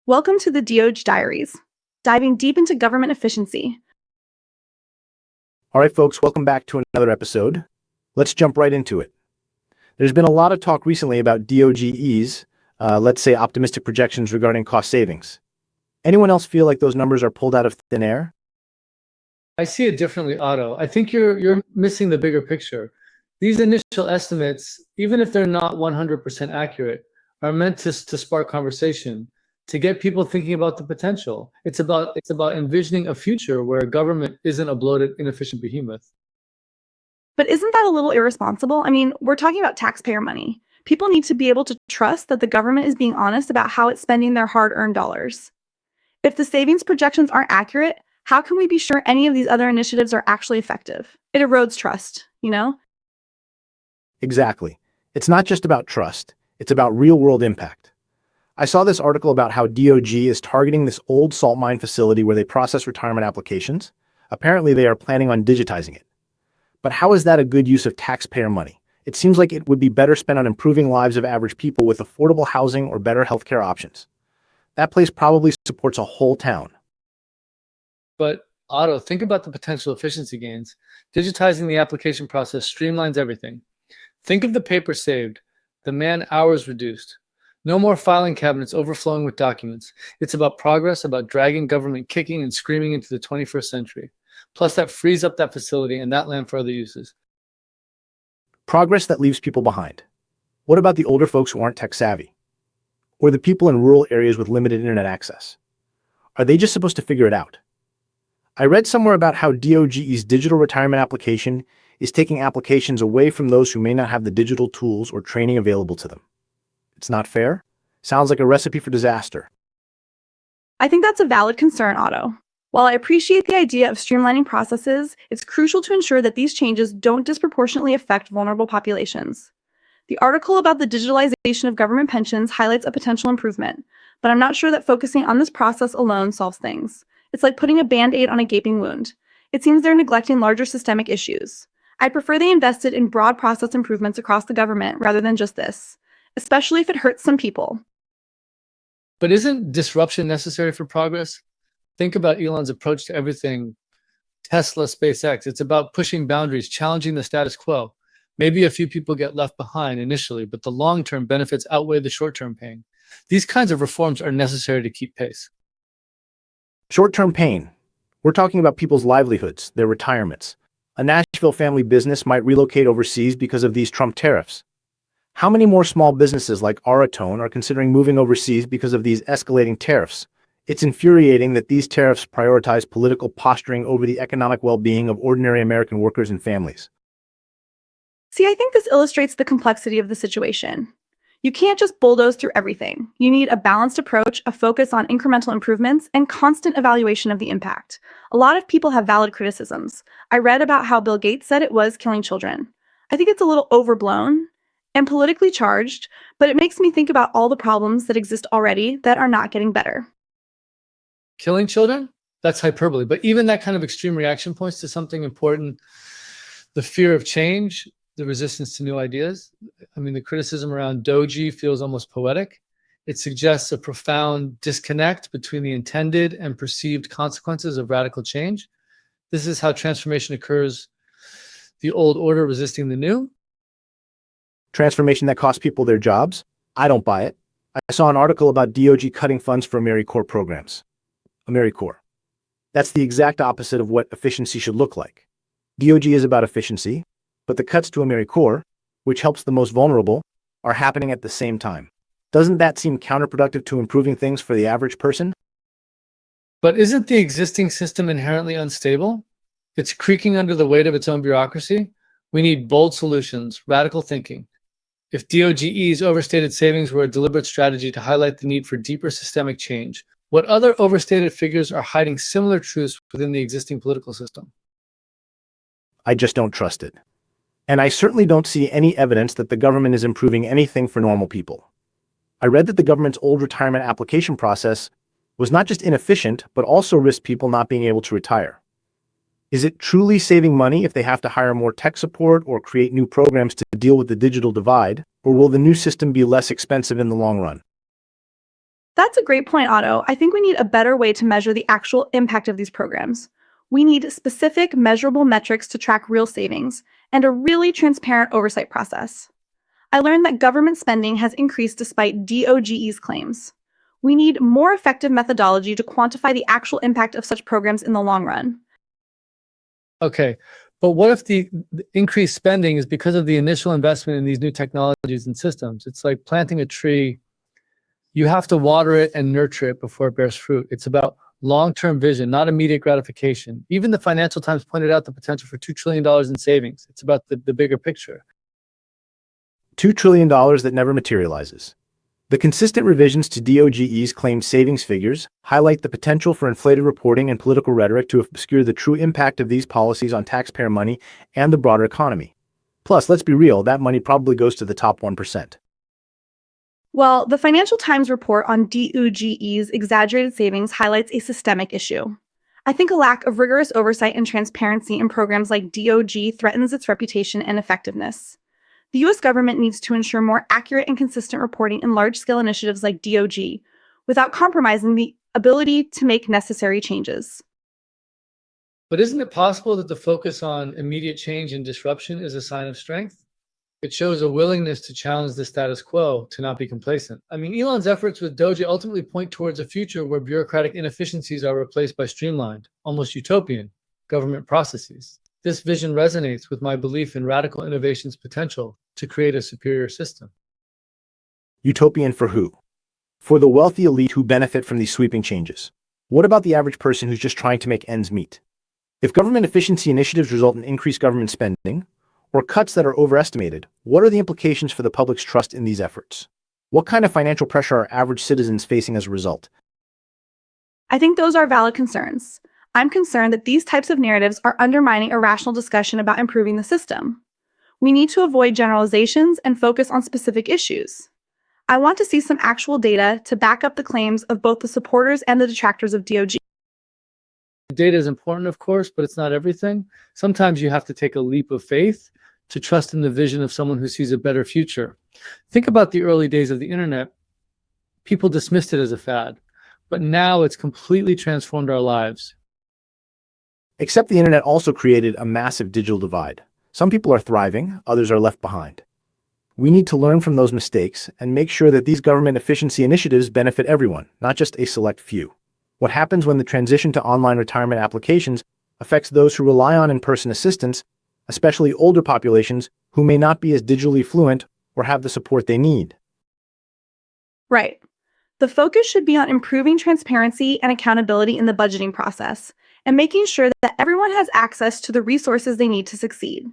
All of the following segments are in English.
Welcome to the DOGE Diaries, diving deep into government efficiency. All right, folks, welcome back to another episode. Let's jump right into it. There's been a lot of talk recently about DOGE's, let's say optimistic projections regarding cost savings. Anyone else feel like those numbers are pulled out of thin air? I see it differently, Otto. I think you're missing the bigger picture. These initial estimates, even if they're not 100% accurate, are meant to spark conversation, to get people thinking about the potential. It's about envisioning a future where government isn't a bloated, inefficient behemoth. But isn't that a little irresponsible? I mean, we're talking about taxpayer money. People need to be able to trust that the government is being honest about how it's spending their hard-earned dollars. If the savings projections aren't accurate, how can we be sure any of these other initiatives are actually effective? It erodes trust, you know? Exactly. It's not just about trust, it's about real-world impact. I saw this article about how DOGE is targeting this old salt mine facility where they process retirement applications. Apparently, they are planning on digitizing it. But how is that a good use of taxpayer money? It seems like it would be better spent on improving lives of average people with affordable housing or better healthcare options. That place probably supports a whole town. But Otto, think about the potential efficiency gains. Digitizing the application process streamlines everything. Think of the paper saved, the man-hours reduced. No more filing cabinets overflowing with documents. It's about progress, about dragging government kicking and screaming into the 21st century. Plus, that frees up that facility and that land for other uses. Progress that leaves people behind. What about the older folks who aren't tech savvy? Or the people in rural areas with limited internet access? Are they just supposed to figure it out? I read somewhere about how DOGE's digital retirement application is taking applications away from those who may not have the digital tools or training available to them. It's not fair? Sounds like a recipe for disaster. I think that's a valid concern, Otto. While I appreciate the idea of streamlining processes, it's crucial to ensure that these changes don't disproportionately affect vulnerable populations. The article about the digitalization of government pensions highlights a potential improvement, but I'm not sure that focusing on this process alone solves things. It's like putting a Band-Aid on a gaping wound. It seems they're neglecting larger systemic issues. I'd prefer they invested in broad process improvements across the government rather than just this, especially if it hurts some people. But isn't disruption necessary for progress? Think about Elon's approach to everything. Tesla, SpaceX, it's about pushing boundaries, challenging the status quo. Maybe a few people get left behind initially, but the long-term benefits outweigh the short-term pain. These kinds of reforms are necessary to keep pace. Short-term pain. We're talking about people's livelihoods, their retirements. A Nashville family business might relocate overseas because of these Trump tariffs. How many more small businesses like Otto are considering moving overseas because of these escalating tariffs? It's infuriating that these tariffs prioritize political posturing over the economic well-being of ordinary American workers and families. See, I think this illustrates the complexity of the situation. You can't just bulldoze through everything. You need a balanced approach, a focus on incremental improvements, and constant evaluation of the impact. A lot of people have valid criticisms. I read about how Bill Gates said it was killing children. I think it's a little overblown and politically charged, but it makes me think about all the problems that exist already that are not getting better. Killing children? That's hyperbole. But even that kind of extreme reaction points to something important: the fear of change, the resistance to new ideas. I mean, the criticism around DOGE feels almost poetic. It suggests a profound disconnect between the intended and perceived consequences of radical change. This is how transformation occurs: the old order resisting the new. Transformation that costs people their jobs? I don't buy it. I saw an article about DOGE cutting funds for AmeriCorps programs. AmeriCorps. That's the exact opposite of what efficiency should look like. DOGE is about efficiency, but the cuts to AmeriCorps, which helps the most vulnerable, are happening at the same time. Doesn't that seem counterproductive to improving things for the average person? But isn't the existing system inherently unstable? It's creaking under the weight of its own bureaucracy. We need bold solutions, radical thinking. If DOGE's overstated savings were a deliberate strategy to highlight the need for deeper systemic change, what other overstated figures are hiding similar truths within the existing political system? I just don't trust it. And I certainly don't see any evidence that the government is improving anything for normal people. I read that the government's old retirement application process was not just inefficient, but also risked people not being able to retire. Is it truly saving money if they have to hire more tech support or create new programs to deal with the digital divide, or will the new system be less expensive in the long run? That's a great point, Otto. I think we need a better way to measure the actual impact of these programs. We need specific, measurable metrics to track real savings and a really transparent oversight process. I learned that government spending has increased despite DOGE's claims. We need more effective methodology to quantify the actual impact of such programs in the long run. Okay, but what if the increased spending is because of the initial investment in these new technologies and systems? It's like planting a tree. You have to water it and nurture it before it bears fruit. It's about long-term vision, not immediate gratification. Even the Financial Times pointed out the potential for $2 trillion in savings. It's about the bigger picture. $2 trillion that never materializes. The consistent revisions to DOGE's claimed savings figures highlight the potential for inflated reporting and political rhetoric to obscure the true impact of these policies on taxpayer money and the broader economy. Plus, let's be real, that money probably goes to the top 1%. Well, the Financial Times report on DOGE's exaggerated savings highlights a systemic issue. I think a lack of rigorous oversight and transparency in programs like DOGE threatens its reputation and effectiveness. The US government needs to ensure more accurate and consistent reporting in large-scale initiatives like DOGE, without compromising the ability to make necessary changes. But isn't it possible that the focus on immediate change and disruption is a sign of strength? It shows a willingness to challenge the status quo, to not be complacent. I mean, Elon's efforts with DOGE ultimately point towards a future where bureaucratic inefficiencies are replaced by streamlined, almost utopian, government processes. This vision resonates with my belief in radical innovation's potential to create a superior system. Utopian for who? For the wealthy elite who benefit from these sweeping changes. What about the average person who's just trying to make ends meet? If government efficiency initiatives result in increased government spending, or cuts that are overestimated, what are the implications for the public's trust in these efforts? What kind of financial pressure are average citizens facing as a result? I think those are valid concerns. I'm concerned that these types of narratives are undermining a rational discussion about improving the system. We need to avoid generalizations and focus on specific issues. I want to see some actual data to back up the claims of both the supporters and the detractors of DOGE. Data is important, of course, but it's not everything. Sometimes you have to take a leap of faith to trust in the vision of someone who sees a better future. Think about the early days of the internet. People dismissed it as a fad, but now it's completely transformed our lives. Except the internet also created a massive digital divide. Some people are thriving, others are left behind. We need to learn from those mistakes and make sure that these government efficiency initiatives benefit everyone, not just a select few. What happens when the transition to online retirement applications affects those who rely on in-person assistance, especially older populations who may not be as digitally fluent or have the support they need? Right. The focus should be on improving transparency and accountability in the budgeting process, and making sure that everyone has access to the resources they need to succeed.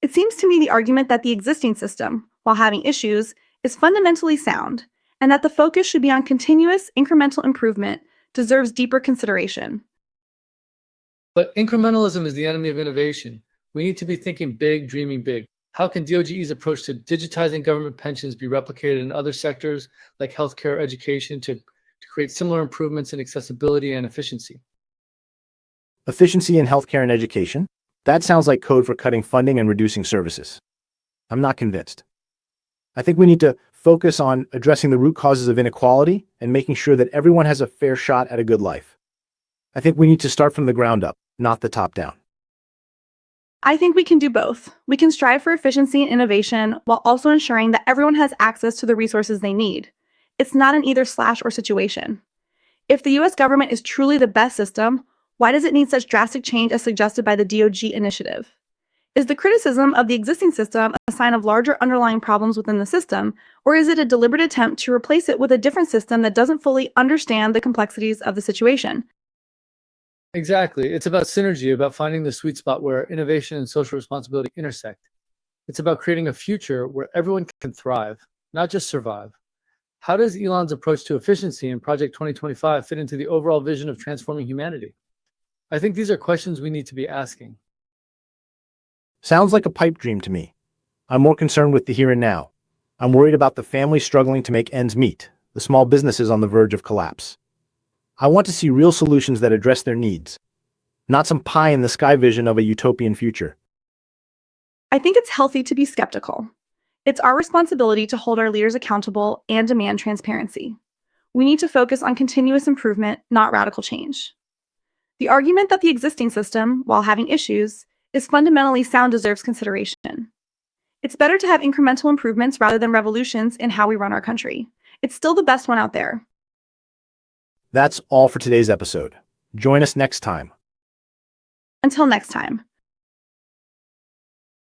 It seems to me the argument that the existing system, while having issues, is fundamentally sound, and that the focus should be on continuous, incremental improvement deserves deeper consideration. But incrementalism is the enemy of innovation. We need to be thinking big, dreaming big. How can DOGE's approach to digitizing government pensions be replicated in other sectors like healthcare or education to create similar improvements in accessibility and efficiency? Efficiency in healthcare and education? That sounds like code for cutting funding and reducing services. I'm not convinced. I think we need to focus on addressing the root causes of inequality and making sure that everyone has a fair shot at a good life. I think we need to start from the ground up, not the top down. I think we can do both. We can strive for efficiency and innovation while also ensuring that everyone has access to the resources they need. It's not an either/or situation. If the US government is truly the best system, why does it need such drastic change as suggested by the DOGE initiative? Is the criticism of the existing system a sign of larger underlying problems within the system, or is it a deliberate attempt to replace it with a different system that doesn't fully understand the complexities of the situation? Exactly. It's about synergy, about finding the sweet spot where innovation and social responsibility intersect. It's about creating a future where everyone can thrive, not just survive. How does Elon's approach to efficiency in Project 2025 fit into the overall vision of transforming humanity? I think these are questions we need to be asking. Sounds like a pipe dream to me. I'm more concerned with the here and now. I'm worried about the families struggling to make ends meet, the small businesses on the verge of collapse. I want to see real solutions that address their needs, not some pie-in-the-sky vision of a utopian future. I think it's healthy to be skeptical. It's our responsibility to hold our leaders accountable and demand transparency. we need to focus on continuous improvement, not radical change. The argument that the existing system, while having issues, is fundamentally sound deserves consideration. It's better to have incremental improvements rather than revolutions in how we run our country. It's still the best one out there. That's all for today's episode. Join us next time. Until next time.